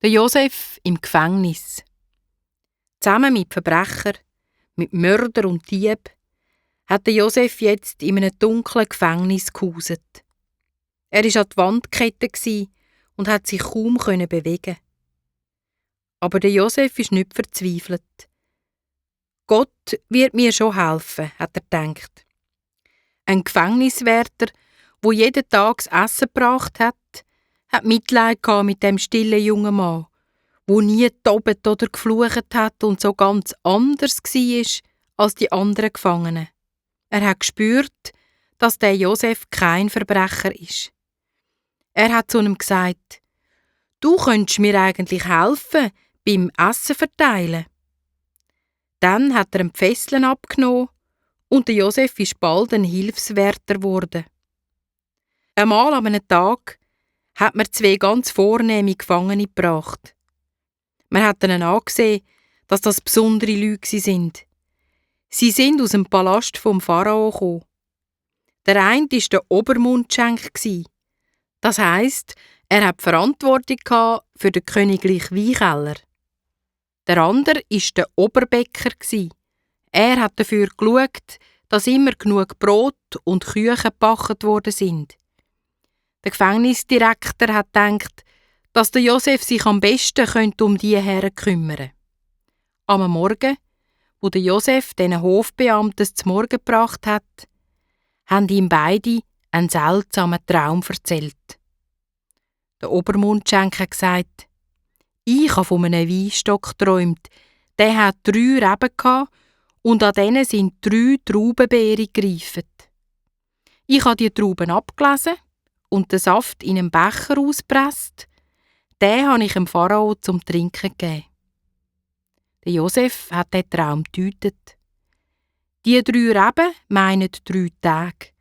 Der Josef im Gefängnis. Zusammen mit Verbrechern, mit Mörder und Dieb, hat der Josef jetzt in einem dunklen Gefängnis gehauset. Er war an die Wand gekettet und hat sich kaum bewegen. Aber der Josef ist nicht verzweifelt. Gott wird mir schon helfen, hat er gedacht. Ein Gefängniswärter, wo jeden Tag das Essen gebracht hat Mitleid mit dem stillen jungen Mann, wo nie tobet oder geflucht hat und so ganz anders war als die anderen Gefangenen. Er hat gespürt, dass der Josef kein Verbrecher ist. Er hat zu ihm gesagt: «Du könntest mir eigentlich helfen beim Essen verteilen.» Dann hat er ihm die Fesseln abgenommen und der Josef ist bald ein Hilfswärter geworden. Einmal an einem Tag hat man 2 ganz vornehme Gefangene gebracht. Man hat ihnen angesehen, dass das besondere Leute sind. Sie sind aus dem Palast vom Pharao gekommen. Der eine war der Obermundschenk. Das heisst, er hat Verantwortung für den königlichen Weinkeller. Der andere war der Oberbäcker. Er hat dafür geschaut, dass immer genug Brot und Küche gebacken worden sind. Der Gefängnisdirektor hat gedacht, dass der Josef sich am besten um diese Herren kümmern könnte. Am Morgen, wo der Josef den Hofbeamten zum Morgen gebracht hat, haben ihm beide einen seltsamen Traum erzählt. Der Obermundschenk hat gesagt: «Ich habe von einem Weinstock geträumt. Der hat 3 Reben gehabt und an denen sind 3 Traubenbeeren gereift. Ich habe die Trauben abgelesen und den Saft in einen Becher ausgepresst. Den habe ich dem Pharao zum Trinken gegeben.» Der Josef hat den Traum gedeutet. Die 3 Reben meinen 3 Tage.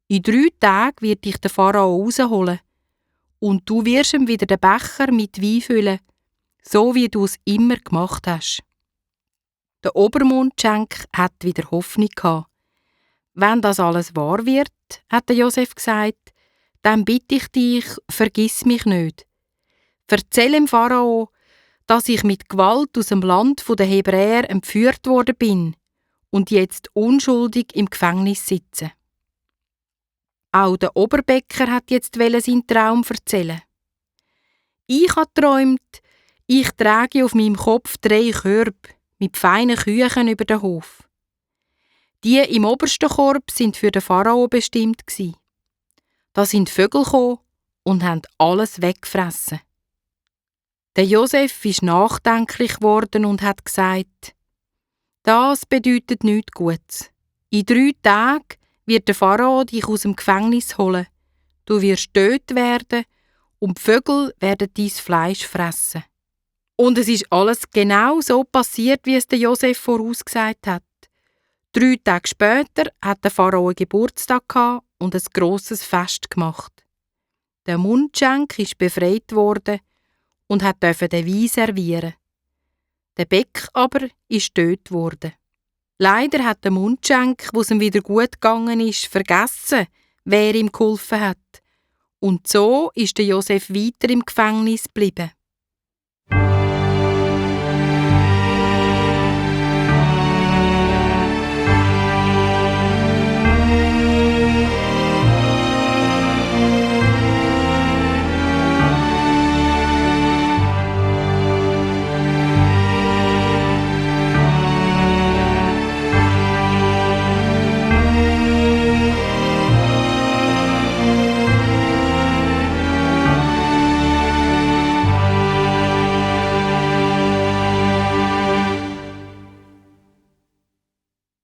In 3 Tagen wird dich der Pharao rausholen und du wirst ihm wieder den Becher mit Wein füllen, so wie du es immer gemacht hast. Der Obermundschenk hat wieder Hoffnung gehabt. «Wenn das alles wahr wird», hat der Josef gesagt, «dann bitte ich dich, vergiss mich nicht. Erzähl dem Pharao, dass ich mit Gewalt aus dem Land der Hebräer entführt worden bin und jetzt unschuldig im Gefängnis sitze.» Auch der Oberbäcker hat jetzt seinen Traum erzählen. «Ich habe geträumt, ich trage auf meinem Kopf 3 Körbe mit feinen Küchen über den Hof. Die im obersten Korb sind für den Pharao bestimmt gsi. Da sind Vögel gekommen und haben alles weggefressen.» Der Josef ist nachdenklich geworden und hat gesagt: «Das bedeutet nichts Gutes. In 3 Tagen wird der Pharao dich aus dem Gefängnis holen. Du wirst tot werden und die Vögel werden dein Fleisch fressen.» Und es ist alles genau so passiert, wie es der Josef vorausgesagt hat. 3 Tage später hat der Pharao einen Geburtstag gehabt und ein grosses Fest gemacht. Der Mundschenk ist befreit worden und durfte den Wein servieren. Der Bäck aber ist tot worden. Leider hat der Mundschenk, wo es ihm wieder gut gegangen ist, vergessen, wer ihm geholfen hat. Und so ist der Josef weiter im Gefängnis geblieben.